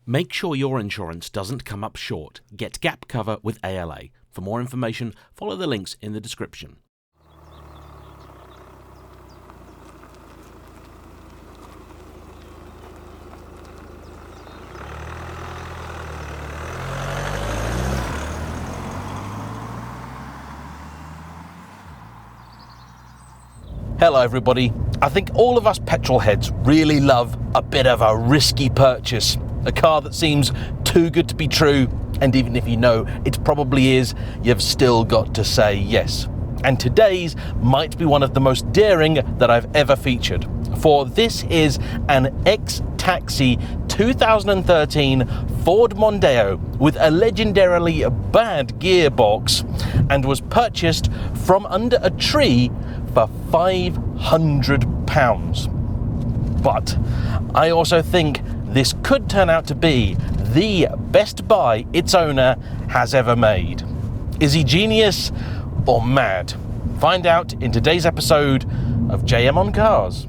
Make sure your insurance doesn't come up short. Get gap cover with ALA. For more information, follow the links in the description. Hello everybody. I think all of us petrol heads really love a bit of a risky purchase. A car that seems too good to be true, and even if you know it probably is, you've still got to say yes. And today's might be one of the most daring that I've ever featured. For this is an ex-taxi 2013 Ford Mondeo with a legendarily bad gearbox and was purchased from under a tree for £500. But I also think this could turn out to be the best buy its owner has ever made. Is he genius or mad? Find out in today's episode of JayEmm on Cars.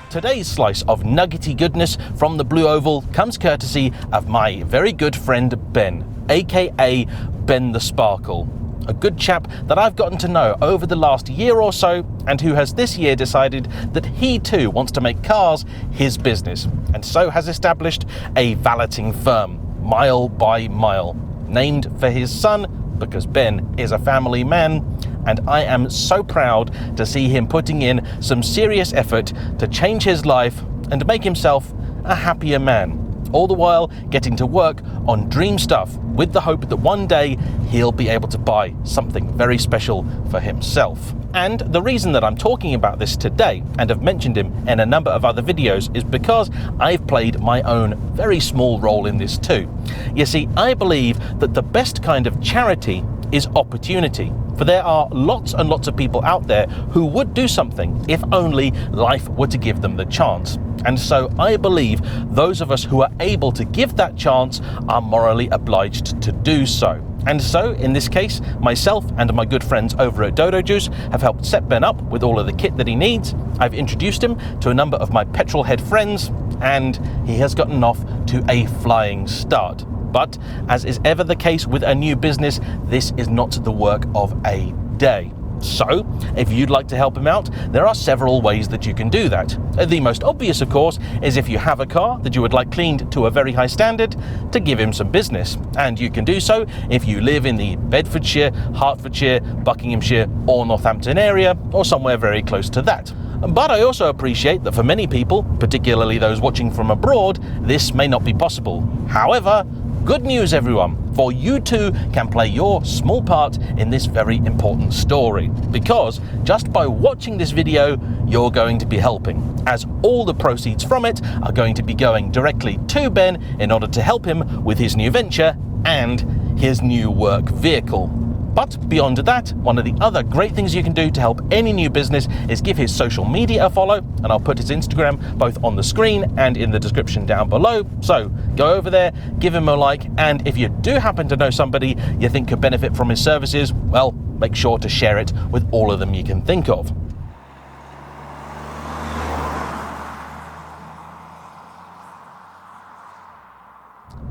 Today's slice of nuggety goodness from the Blue Oval comes courtesy of my very good friend Ben, aka Ben the Sparkle. A good chap that I've gotten to know over the last year or so, and who has this year decided that he too wants to make cars his business, and so has established a valeting firm, Mile by Mile, named for his son because Ben is a family man. And I am so proud to see him putting in some serious effort to change his life and make himself a happier man, all the while getting to work on dream stuff with the hope that one day he'll be able to buy something very special for himself. And the reason that I'm talking about this today, and have mentioned him in a number of other videos, is because I've played my own very small role in this too. You see, I believe that the best kind of charity is opportunity. For there are lots and lots of people out there who would do something if only life were to give them the chance. And so I believe those of us who are able to give that chance are morally obliged to do so. And so, in this case, myself and my good friends over at Dodo Juice have helped set Ben up with all of the kit that he needs. I've introduced him to a number of my petrol head friends, and he has gotten off to a flying start. But, as is ever the case with a new business, this is not the work of a day. So, if you'd like to help him out, there are several ways that you can do that. The most obvious, of course, is if you have a car that you would like cleaned to a very high standard, to give him some business. And you can do so if you live in the Bedfordshire, Hertfordshire, Buckinghamshire or Northampton area, or somewhere very close to that. But I also appreciate that for many people, particularly those watching from abroad, this may not be possible. However, good news everyone, for you too can play your small part in this very important story, because just by watching this video you're going to be helping, as all the proceeds from it are going to be going directly to Ben in order to help him with his new venture and his new work vehicle. But beyond that, one of the other great things you can do to help any new business is give his social media a follow, and I'll put his Instagram both on the screen and in the description down below. So go over there, give him a like, and if you do happen to know somebody you think could benefit from his services, well, make sure to share it with all of them you can think of.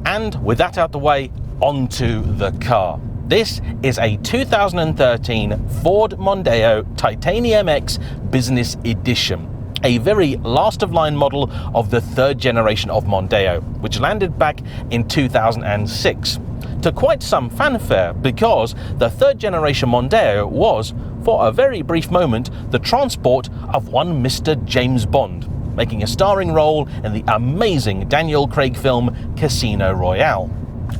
And with that out the way, onto the car. This is a 2013 Ford Mondeo Titanium X Business Edition, a very last-of-line model of the third generation of Mondeo, which landed back in 2006. To quite some fanfare, because the third generation Mondeo was, for a very brief moment, the transport of one Mr. James Bond, making a starring role in the amazing Daniel Craig film Casino Royale.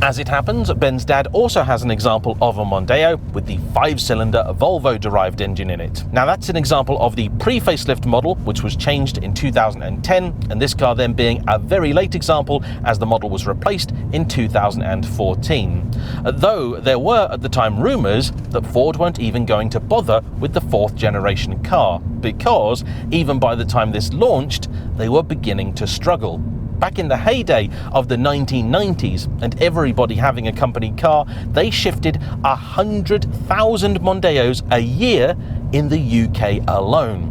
As it happens, Ben's dad also has an example of a Mondeo with the 5-cylinder Volvo-derived engine in it. Now that's an example of the pre-facelift model, which was changed in 2010, and this car then being a very late example as the model was replaced in 2014. Though there were at the time rumours that Ford weren't even going to bother with the 4th generation car, because even by the time this launched, they were beginning to struggle. Back in the heyday of the 1990s and everybody having a company car, they shifted 100,000 Mondeos a year in the UK alone.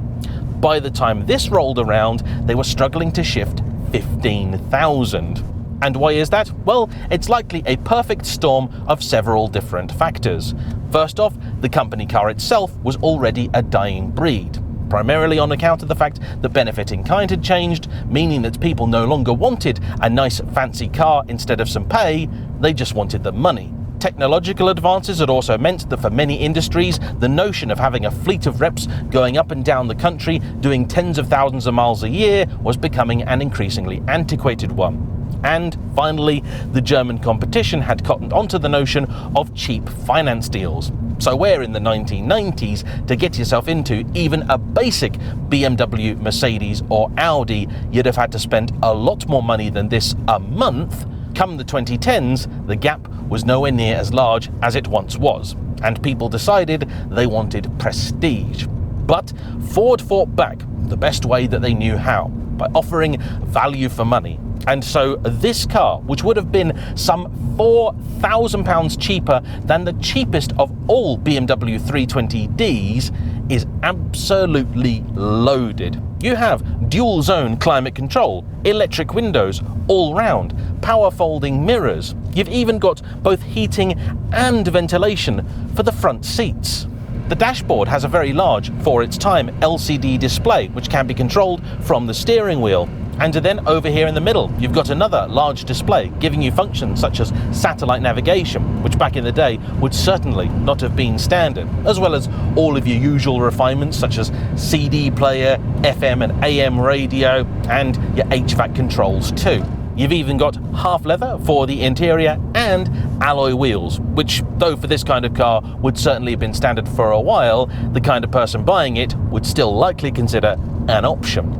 By the time this rolled around, they were struggling to shift 15,000. And why is that? Well, it's likely a perfect storm of several different factors. First off, the company car itself was already a dying breed, primarily on account of the fact that benefit in kind had changed, meaning that people no longer wanted a nice fancy car instead of some pay, they just wanted the money. Technological advances had also meant that for many industries, the notion of having a fleet of reps going up and down the country doing tens of thousands of miles a year was becoming an increasingly antiquated one. And finally, the German competition had cottoned onto the notion of cheap finance deals. So where in the 1990s, to get yourself into even a basic BMW, Mercedes or Audi, you'd have had to spend a lot more money than this a month, come the 2010s, the gap was nowhere near as large as it once was, and people decided they wanted prestige. But Ford fought back the best way that they knew how, by offering value for money. And so this car, which would have been some £4,000 cheaper than the cheapest of all BMW 320ds, is absolutely loaded. You have dual zone climate control, electric windows all round, power folding mirrors. You've even got both heating and ventilation for the front seats. The dashboard has a very large, for its time, LCD display which can be controlled from the steering wheel. And then over here in the middle, you've got another large display giving you functions such as satellite navigation, which back in the day would certainly not have been standard, as well as all of your usual refinements such as CD player, FM and AM radio, and your HVAC controls too. You've even got half leather for the interior and alloy wheels, which, though for this kind of car would certainly have been standard for a while, the kind of person buying it would still likely consider an option.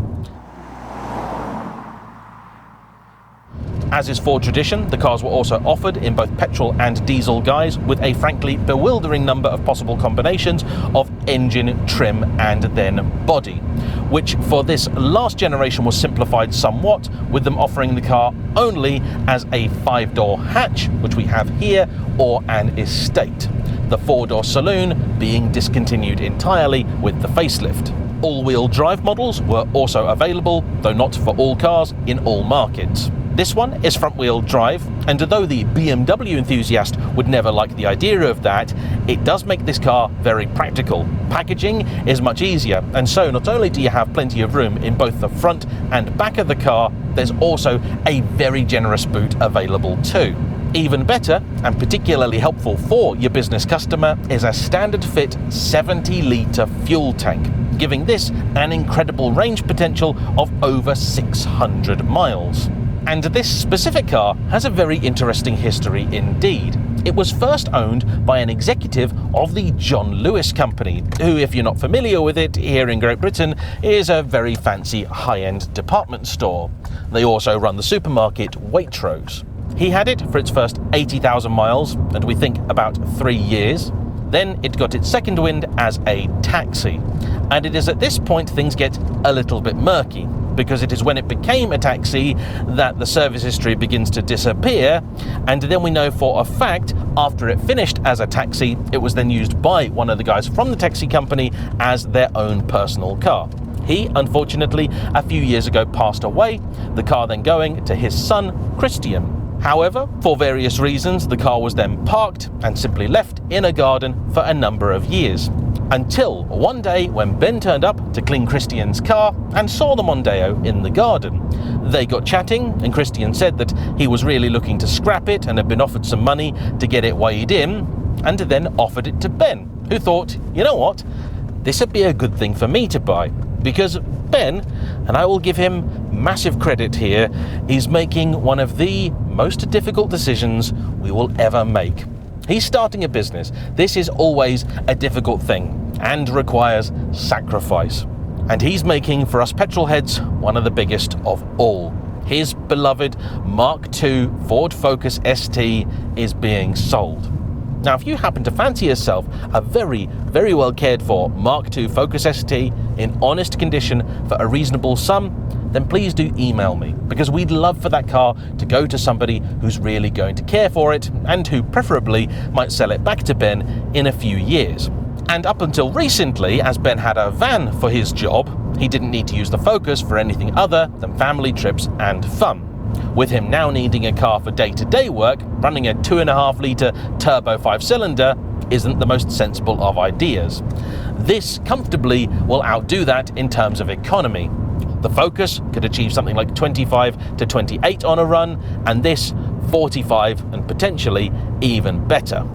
As is Ford tradition, the cars were also offered in both petrol and diesel guise, with a frankly bewildering number of possible combinations of engine, trim and then body, which for this last generation was simplified somewhat, with them offering the car only as a 5-door hatch, which we have here, or an estate. The 4-door saloon being discontinued entirely with the facelift. All-wheel drive models were also available, though not for all cars in all markets. This one is front-wheel drive, and although the BMW enthusiast would never like the idea of that, it does make this car very practical. Packaging is much easier, and so not only do you have plenty of room in both the front and back of the car, there's also a very generous boot available too. Even better, and particularly helpful for your business customer, is a standard fit 70-litre fuel tank, giving this an incredible range potential of over 600 miles. And this specific car has a very interesting history indeed. It was first owned by an executive of the John Lewis Company, who, if you're not familiar with it, here in Great Britain, is a very fancy high-end department store. They also run the supermarket Waitrose. He had it for its first 80,000 miles, and we think about 3 years. Then it got its second wind as a taxi. And it is at this point things get a little bit murky, because it is when it became a taxi that the service history begins to disappear, and then we know for a fact after it finished as a taxi, it was then used by one of the guys from the taxi company as their own personal car. He, unfortunately, a few years ago passed away, the car then going to his son, Christian. However, for various reasons, the car was then parked and simply left in a garden for a number of years. Until one day when Ben turned up to clean Christian's car and saw the Mondeo in the garden. They got chatting, and Christian said that he was really looking to scrap it and had been offered some money to get it weighed in, and then offered it to Ben, who thought, you know what, this would be a good thing for me to buy, because Ben, and I will give him massive credit here, is making one of the most difficult decisions we will ever make. He's starting a business. This is always a difficult thing and requires sacrifice. And he's making, for us petrol heads, one of the biggest of all. His beloved Mark II Ford Focus ST is being sold. Now, if you happen to fancy yourself a very, very well cared for Mark II Focus ST in honest condition for a reasonable sum, then please do email me, because we'd love for that car to go to somebody who's really going to care for it and who preferably might sell it back to Ben in a few years. And up until recently, as Ben had a van for his job, he didn't need to use the Focus for anything other than family trips and fun. With him now needing a car for day-to-day work, running a 2.5 litre turbo 5-cylinder isn't the most sensible of ideas. This comfortably will outdo that in terms of economy. The Focus could achieve something like 25 to 28 on a run, and this 45 and potentially even better.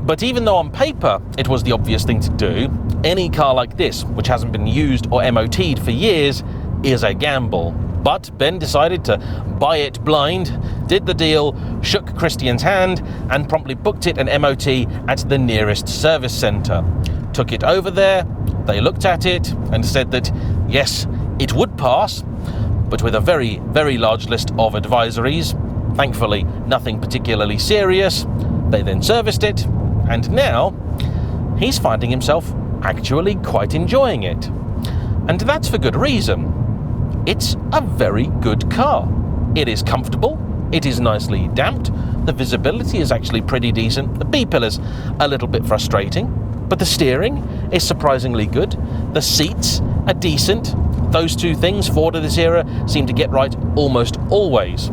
But even though on paper it was the obvious thing to do, any car like this, which hasn't been used or MOT'd for years, is a gamble. But Ben decided to buy it blind, did the deal, shook Christian's hand, and promptly booked it an MOT at the nearest service centre. Took it over there, they looked at it and said that yes, it would pass, but with a very, very large list of advisories. Thankfully, nothing particularly serious. They then serviced it, and now he's finding himself actually quite enjoying it. And that's for good reason. It's a very good car. It is comfortable, it is nicely damped, the visibility is actually pretty decent, the B-pillar's a little bit frustrating, but the steering is surprisingly good, the seats are decent. Those two things Ford of this era seem to get right almost always.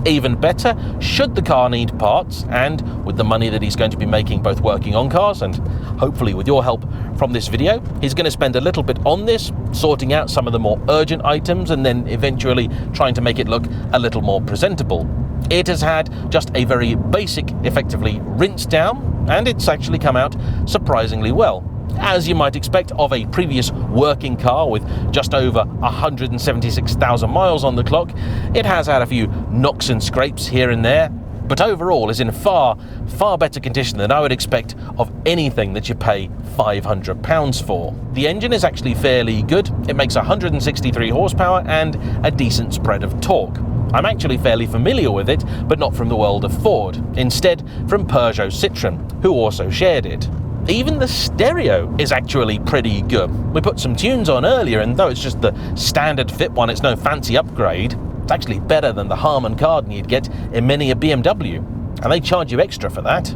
Even better, should the car need parts, and with the money that he's going to be making both working on cars and hopefully with your help from this video, he's going to spend a little bit on this, sorting out some of the more urgent items and then eventually trying to make it look a little more presentable. It has had just a very basic, effectively rinse down, and it's actually come out surprisingly well. As you might expect of a previous working car with just over 176,000 miles on the clock, it has had a few knocks and scrapes here and there, but overall is in far, far better condition than I would expect of anything that you pay £500 for. The engine is actually fairly good. It makes 163 horsepower and a decent spread of torque. I'm actually fairly familiar with it, but not from the world of Ford, instead from Peugeot Citroën, who also shared it. Even the stereo is actually pretty good. We put some tunes on earlier, and though it's just the standard fit one, it's no fancy upgrade, it's actually better than the Harman Kardon you'd get in many a BMW, and they charge you extra for that.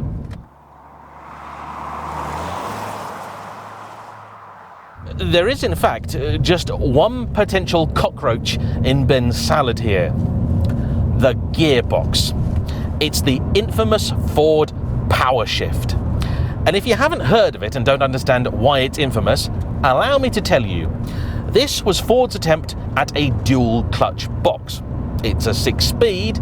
There is in fact just one potential cockroach in Ben's salad here. The gearbox. It's the infamous Ford Power Shift. And if you haven't heard of it and don't understand why it's infamous, allow me to tell you, this was Ford's attempt at a dual clutch box. It's a 6-speed,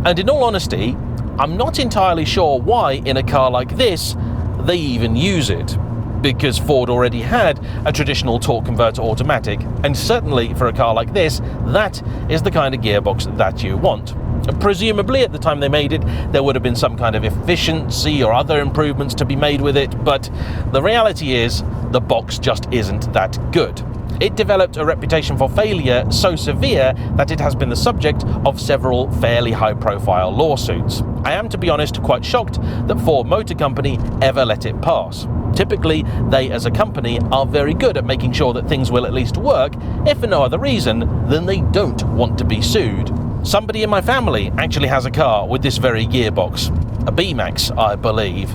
and in all honesty, I'm not entirely sure why in a car like this they even use it, because Ford already had a traditional torque converter automatic, and certainly for a car like this, that is the kind of gearbox that you want. Presumably at the time they made it, there would have been some kind of efficiency or other improvements to be made with it, but the reality is the box just isn't that good. It developed a reputation for failure so severe that it has been the subject of several fairly high-profile lawsuits. I am, to be honest, quite shocked that Ford Motor Company ever let it pass. Typically, they as a company are very good at making sure that things will at least work, if for no other reason than they don't want to be sued. Somebody in my family actually has a car with this very gearbox, a B-Max, I believe.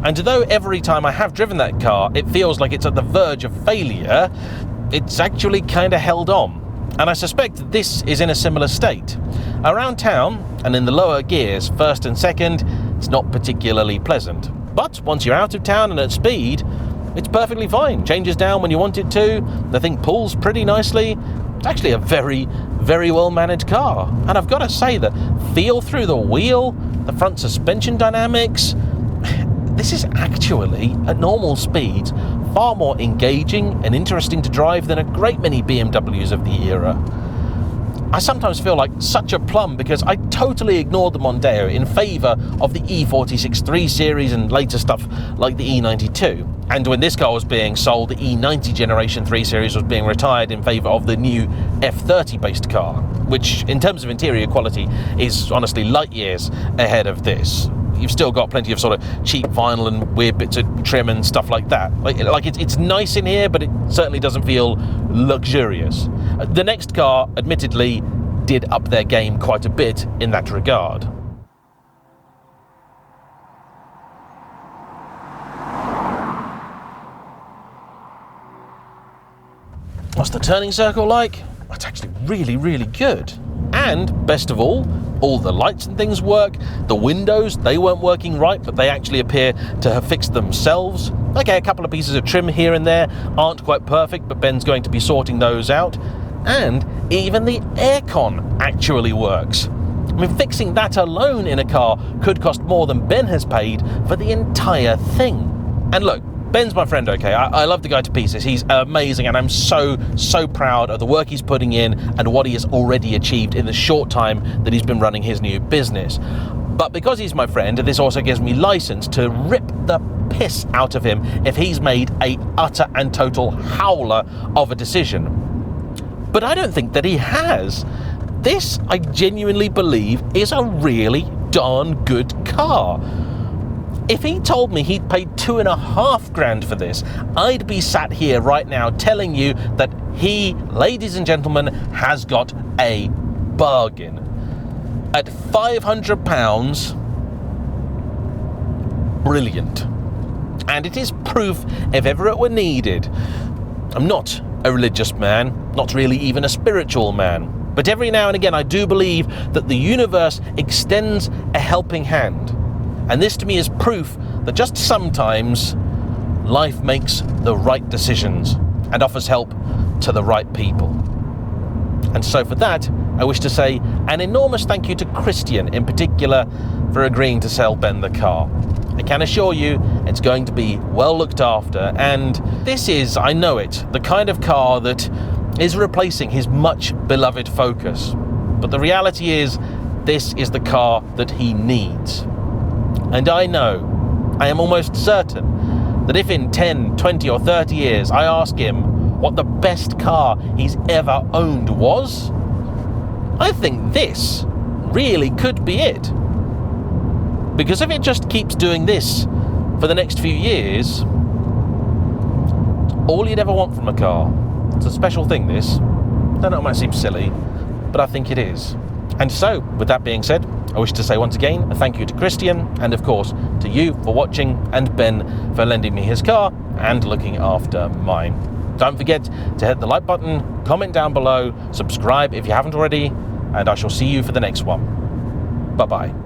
And though every time I have driven that car, it feels like it's at the verge of failure, it's actually kind of held on. And I suspect this is in a similar state. Around town, and in the lower gears, first and second, it's not particularly pleasant. But once you're out of town and at speed, it's perfectly fine. Changes down when you want it to, the thing pulls pretty nicely. It's actually a very, very well managed car. And I've got to say, the feel through the wheel, the front suspension dynamics, this is actually, at normal speeds, far more engaging and interesting to drive than a great many BMWs of the era. I sometimes feel like such a plum because I totally ignored the Mondeo in favour of the E46 3 Series and later stuff like the E92. And when this car was being sold, the E90 Generation 3 Series was being retired in favour of the new F30 based car, which in terms of interior quality is honestly light years ahead of this. You've still got plenty of sort of cheap vinyl and weird bits of trim and stuff like that. Like it's nice in here, but it certainly doesn't feel luxurious. The next car, admittedly, did up their game quite a bit in that regard. What's the turning circle like? It's actually really, really good. And best of all the lights and things work. The windows, they weren't working right, but they actually appear to have fixed themselves. Okay, a couple of pieces of trim here and there aren't quite perfect, but Ben's going to be sorting those out. And even the aircon actually works. I mean, fixing that alone in a car could cost more than Ben has paid for the entire thing. And look, Ben's my friend, okay? I love the guy to pieces. He's amazing, and I'm so proud of the work he's putting in and what he has already achieved in the short time that he's been running his new business. But because he's my friend, this also gives me license to rip the piss out of him if he's made a utter and total howler of a decision. But I don't think that he has. This, I genuinely believe, is a really darn good car. If he told me he'd paid $2,500 for this, I'd be sat here right now telling you that he, ladies and gentlemen, has got a bargain. At £500, brilliant. And it is proof, if ever it were needed. I'm not a religious man, not really even a spiritual man, but every now and again I do believe that the universe extends a helping hand. And this to me is proof that just sometimes life makes the right decisions and offers help to the right people. And so for that, I wish to say an enormous thank you to Christian in particular for agreeing to sell Ben the car. I can assure you it's going to be well looked after, and this is, I know it, the kind of car that is replacing his much beloved Focus. But the reality is, this is the car that he needs. And I know, I am almost certain, that if in 10, 20 or 30 years I ask him what the best car he's ever owned was, I think this really could be it. Because if it just keeps doing this for the next few years, all you'd ever want from a car. It's a special thing, this. I don't know, it might seem silly, but I think it is. And so, with that being said, I wish to say once again a thank you to Christian, and of course to you for watching, and Ben for lending me his car and looking after mine. Don't forget to hit the like button, comment down below, subscribe if you haven't already, and I shall see you for the next one. Bye-bye.